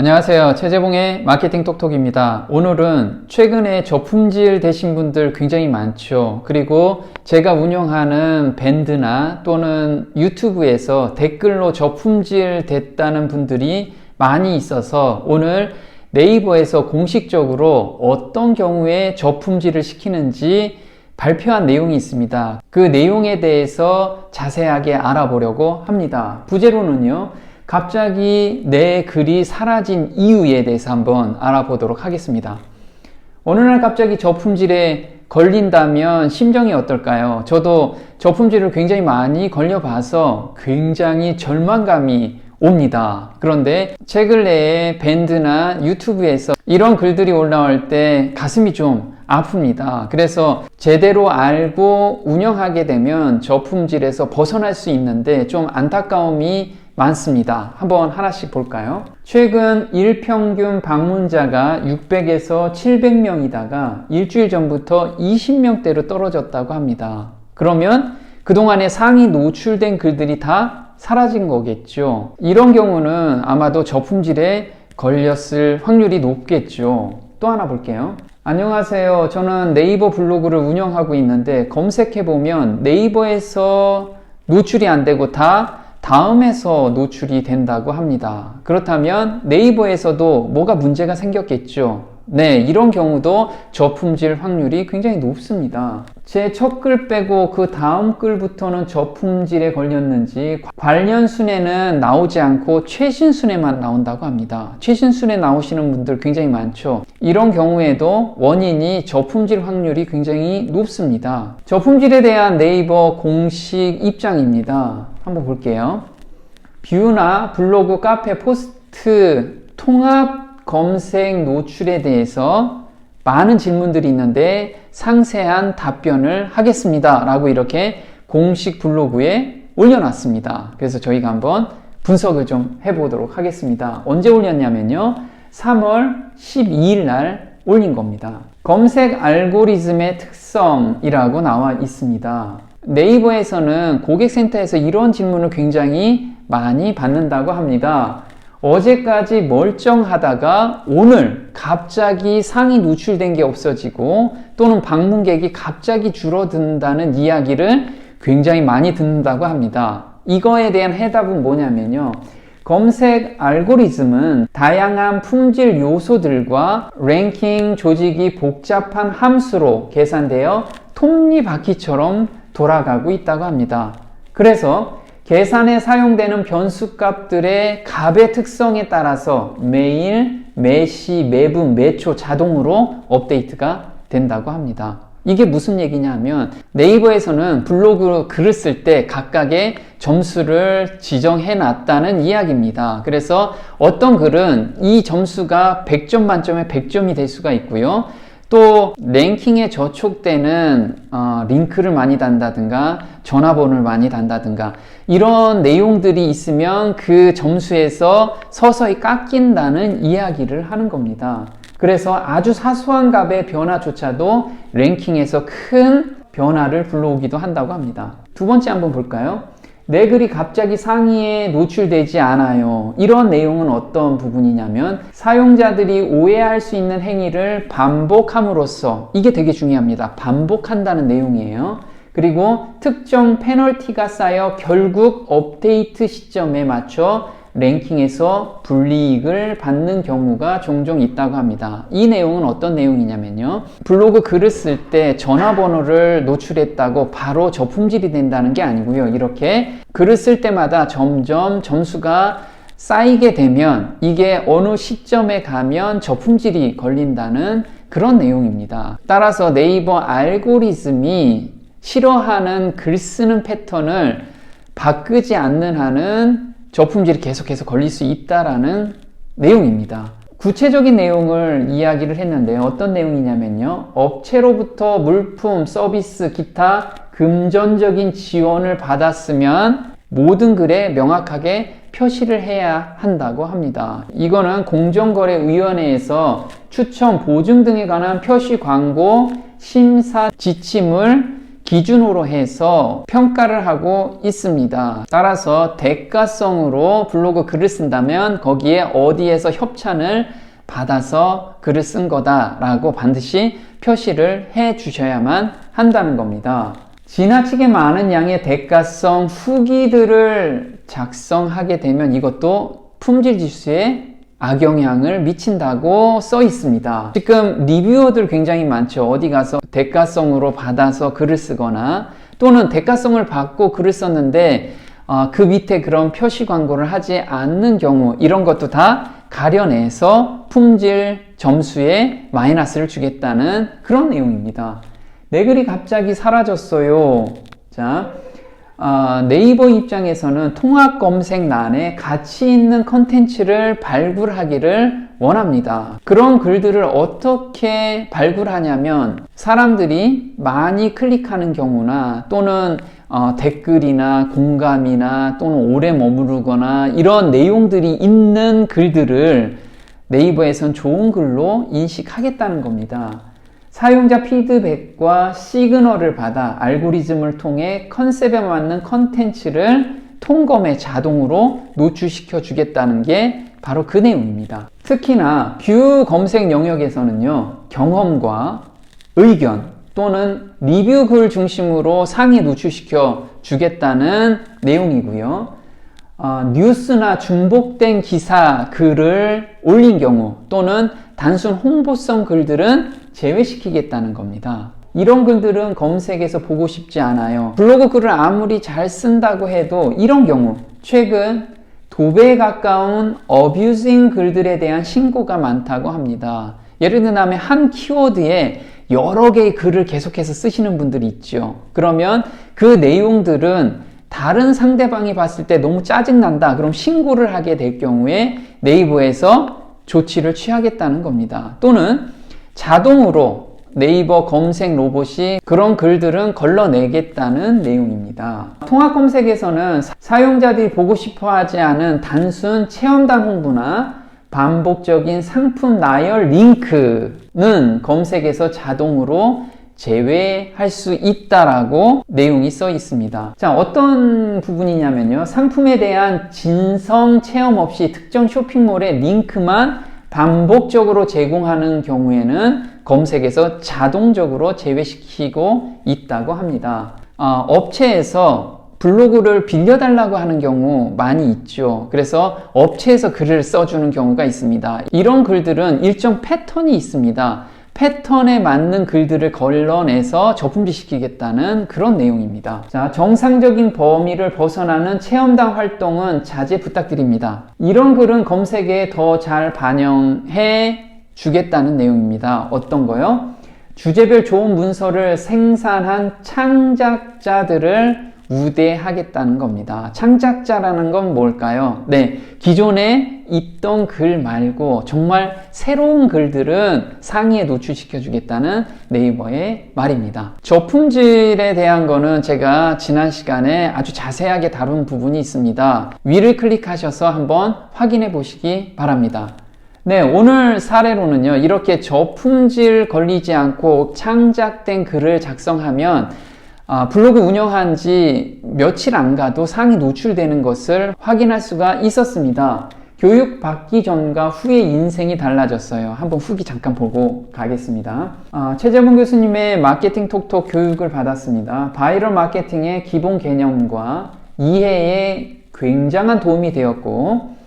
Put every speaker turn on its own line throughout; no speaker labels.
안녕하세요. 최재봉의 마케팅 톡톡입니다. 오늘은 최근에 저품질 되신 분들 굉장히 많죠. 그리고 제가 운영하는 밴드나 또는 유튜브에서 댓글로 저품질 됐다는 분들이 많이 있어서 오늘 네이버에서 공식적으로 어떤 경우에 저품질을 시키는지 발표한 내용이 있습니다. 그 내용에 대해서 자세하게 알아보려고 합니다. 부제로는요, 갑자기 내 글이 사라진 이유에 대해서 한번 알아보도록 하겠습니다. 어느 날 갑자기 저품질에 걸린다면 심정이 어떨까요? 저도 저품질을 굉장히 많이 걸려봐서 굉장히 절망감이 옵니다. 그런데 최근 내에 밴드나 유튜브에서 이런 글들이 올라올 때 가슴이 좀 아픕니다. 그래서 제대로 알고 운영하게 되면 저품질에서 벗어날 수 있는데 좀 안타까움이 많습니다. 한번 하나씩 볼까요? 최근 일평균 방문자가 600에서 700명이다가 일주일 전부터 20명대로 떨어졌다고 합니다. 그러면 그동안에 상위 노출된 글들이 다 사라진 거겠죠. 이런 경우는 아마도 저품질에 걸렸을 확률이 높겠죠. 또 하나 볼게요. 안녕하세요. 저는 네이버 블로그를 운영하고 있는데 검색해보면 네이버에서 노출이 안 되고 다 다음에서 노출이 된다고 합니다. 그렇다면 네이버에서도 뭐가 문제가 생겼겠죠. 네, 이런 경우도 저품질 확률이 굉장히 높습니다. 제 첫 글 빼고 그 다음 글부터는 저품질에 걸렸는지 관련 순에는 나오지 않고 최신 순에만 나온다고 합니다. 최신 순에 나오시는 분들 굉장히 많죠. 이런 경우에도 원인이 저품질 확률이 굉장히 높습니다. 저품질에 대한 네이버 공식 입장입니다. 한번 볼게요. 뷰나 블로그, 카페, 포스트, 통합 검색 노출에 대해서 많은 질문들이 있는데 상세한 답변을 하겠습니다 라고 이렇게 공식 블로그에 올려놨습니다. 그래서 저희가 한번 분석을 좀 해보도록 하겠습니다. 언제 올렸냐면요, 3월 12일 날 올린 겁니다. 검색 알고리즘의 특성이라고 나와 있습니다. 네이버에서는 고객센터에서 이런 질문을 굉장히 많이 받는다고 합니다. 어제까지 멀쩡하다가 오늘 갑자기 상위 노출된 게 없어지고 또는 방문객이 갑자기 줄어든다는 이야기를 굉장히 많이 듣는다고 합니다. 이거에 대한 해답은 뭐냐면요, 검색 알고리즘은 다양한 품질 요소들과 랭킹 조직이 복잡한 함수로 계산되어 톱니바퀴처럼 돌아가고 있다고 합니다. 그래서 계산에 사용되는 변수값들의 값의 특성에 따라서 매일, 매시, 매분, 매초 자동으로 업데이트가 된다고 합니다. 이게 무슨 얘기냐면 네이버에서는 블로그 글을 쓸 때 각각의 점수를 지정해 놨다는 이야기입니다. 그래서 어떤 글은 이 점수가 100점 만점에 100점이 될 수가 있고요. 또 랭킹에 저촉되는 링크를 많이 단다든가 전화번호를 많이 단다든가 이런 내용들이 있으면 그 점수에서 서서히 깎인다는 이야기를 하는 겁니다. 그래서 아주 사소한 값의 변화조차도 랭킹에서 큰 변화를 불러오기도 한다고 합니다. 두 번째 한번 볼까요? 내 글이 갑자기 상위에 노출되지 않아요. 이런 내용은 어떤 부분이냐면 사용자들이 오해할 수 있는 행위를 반복함으로써, 이게 되게 중요합니다. 반복한다는 내용이에요. 그리고 특정 페널티가 쌓여 결국 업데이트 시점에 맞춰 랭킹에서 불이익을 받는 경우가 종종 있다고 합니다. 이 내용은 어떤 내용이냐면요, 블로그 글을 쓸 때 전화번호를 노출했다고 바로 저품질이 된다는 게 아니고요, 이렇게 글을 쓸 때마다 점점 점수가 쌓이게 되면 이게 어느 시점에 가면 저품질이 걸린다는 그런 내용입니다. 따라서 네이버 알고리즘이 싫어하는 글 쓰는 패턴을 바꾸지 않는 한은 저품질이 계속해서 걸릴 수 있다라는 내용입니다. 구체적인 내용을 이야기를 했는데요. 어떤 내용이냐면요, 업체로부터 물품, 서비스, 기타 금전적인 지원을 받았으면 모든 글에 명확하게 표시를 해야 한다고 합니다. 이거는 공정거래위원회에서 추천, 보증 등에 관한 표시 광고 심사 지침을 기준으로 해서 평가를 하고 있습니다. 따라서 대가성으로 블로그 글을 쓴다면 거기에 어디에서 협찬을 받아서 글을 쓴 거다라고 반드시 표시를 해 주셔야만 한다는 겁니다. 지나치게 많은 양의 대가성 후기들을 작성하게 되면 이것도 품질 지수에 악영향을 미친다고 써 있습니다. 지금 리뷰어들 굉장히 많죠. 어디 가서 대가성으로 받아서 글을 쓰거나 또는 대가성을 받고 글을 썼는데 그 밑에 그런 표시 광고를 하지 않는 경우, 이런 것도 다 가려내서 품질 점수에 마이너스를 주겠다는 그런 내용입니다. 내 글이 갑자기 사라졌어요. 자, 네이버 입장에서는 통합 검색란에 가치 있는 컨텐츠를 발굴하기를 원합니다. 그런 글들을 어떻게 발굴하냐면 사람들이 많이 클릭하는 경우나 또는 댓글이나 공감이나 또는 오래 머무르거나 이런 내용들이 있는 글들을 네이버에선 좋은 글로 인식하겠다는 겁니다. 사용자 피드백과 시그널을 받아 알고리즘을 통해 컨셉에 맞는 컨텐츠를 통검에 자동으로 노출시켜 주겠다는 게 바로 그 내용입니다. 특히나 뷰 검색 영역에서는요, 경험과 의견 또는 리뷰 글 중심으로 상위 노출시켜 주겠다는 내용이고요. 뉴스나 중복된 기사 글을 올린 경우 또는 단순 홍보성 글들은 제외시키겠다는 겁니다. 이런 글들은 검색에서 보고 싶지 않아요. 블로그 글을 아무리 잘 쓴다고 해도 이런 경우 최근 도배에 가까운 어뷰징 글들에 대한 신고가 많다고 합니다. 예를 들면 한 키워드에 여러 개의 글을 계속해서 쓰시는 분들이 있죠. 그러면 그 내용들은 다른 상대방이 봤을 때 너무 짜증난다. 그럼 신고를 하게 될 경우에 네이버에서 조치를 취하겠다는 겁니다. 또는 자동으로 네이버 검색 로봇이 그런 글들은 걸러내겠다는 내용입니다. 통합 검색에서는 사용자들이 보고 싶어 하지 않은 단순 체험단 홍보나 반복적인 상품 나열 링크는 검색에서 자동으로 제외할 수 있다라고 내용이 써 있습니다. 자, 어떤 부분이냐면요, 상품에 대한 진성 체험 없이 특정 쇼핑몰의 링크만 반복적으로 제공하는 경우에는 검색에서 자동적으로 제외시키고 있다고 합니다. 업체에서 블로그를 빌려달라고 하는 경우 많이 있죠. 그래서 업체에서 글을 써주는 경우가 있습니다. 이런 글들은 일정 패턴이 있습니다. 패턴에 맞는 글들을 걸러내서 저품질시키겠다는 그런 내용입니다. 자, 정상적인 범위를 벗어나는 체험단 활동은 자제 부탁드립니다. 이런 글은 검색에 더 잘 반영해 주겠다는 내용입니다. 어떤 거요? 주제별 좋은 문서를 생산한 창작자들을 우대하겠다는 겁니다. 창작자라는 건 뭘까요? 네, 기존에 있던 글 말고 정말 새로운 글들은 상위에 노출시켜 주겠다는 네이버의 말입니다. 저품질에 대한 거는 제가 지난 시간에 아주 자세하게 다룬 부분이 있습니다. 위를 클릭하셔서 한번 확인해 보시기 바랍니다. 네, 오늘 사례로는요, 이렇게 저품질 걸리지 않고 창작된 글을 작성하면 블로그 운영한 지 며칠 안 가도 상위 노출되는 것을 확인할 수가 있었습니다. 교육 받기 전과 후의 인생이 달라졌어요. 한번 후기 잠깐 보고 가겠습니다. 최재봉 교수님의 마케팅 톡톡 교육을 받았습니다. 바이럴 마케팅의 기본 개념과 이해에 굉장한 도움이 되었고,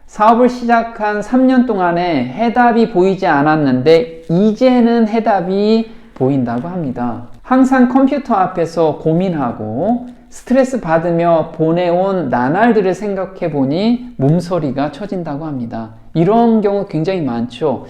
사업을 시작한 3년 동안에 해답이 보이지 않았는데 이제는 해답이 보인다고 합니다. 항상 컴퓨터 앞에서 고민하고 스트레스 받으며 보내온 나날들을 생각해 보니 몸서리가 쳐진다고 합니다. 이런 경우 굉장히 많죠.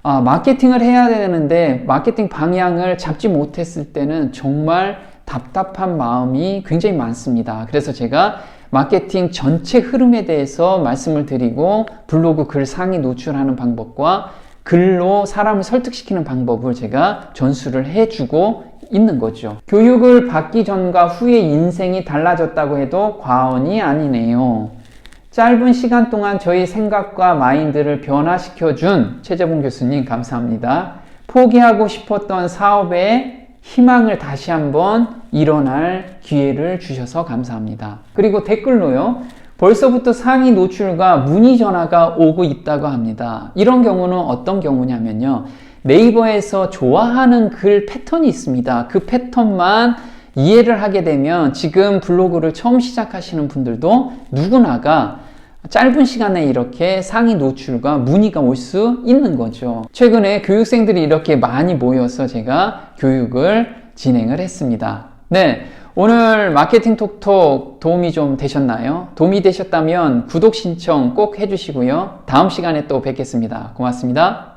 마케팅을 해야 되는데 마케팅 방향을 잡지 못했을 때는 정말 답답한 마음이 굉장히 많습니다. 그래서 제가 마케팅 전체 흐름에 대해서 말씀을 드리고 블로그 글 상위 노출하는 방법과 글로 사람을 설득시키는 방법을 제가 전수를 해주고 있는 거죠. 교육을 받기 전과 후의 인생이 달라졌다고 해도 과언이 아니네요. 짧은 시간 동안 저희 생각과 마인드를 변화시켜준 최재봉 교수님 감사합니다. 포기하고 싶었던 사업에 희망을 다시 한번 일어날 기회를 주셔서 감사합니다. 그리고 댓글로요. 벌써부터 상위 노출과 문의 전화가 오고 있다고 합니다. 이런 경우는 어떤 경우냐면요. 네이버에서 좋아하는 글 패턴이 있습니다. 그 패턴만 이해를 하게 되면 지금 블로그를 처음 시작하시는 분들도 누구나가 짧은 시간에 이렇게 상위 노출과 문의가 올 수 있는 거죠. 최근에 교육생들이 이렇게 많이 모여서 제가 교육을 진행을 했습니다. 네, 오늘 마케팅 톡톡 도움이 좀 되셨나요? 도움이 되셨다면 구독 신청 꼭 해주시고요. 다음 시간에 또 뵙겠습니다. 고맙습니다.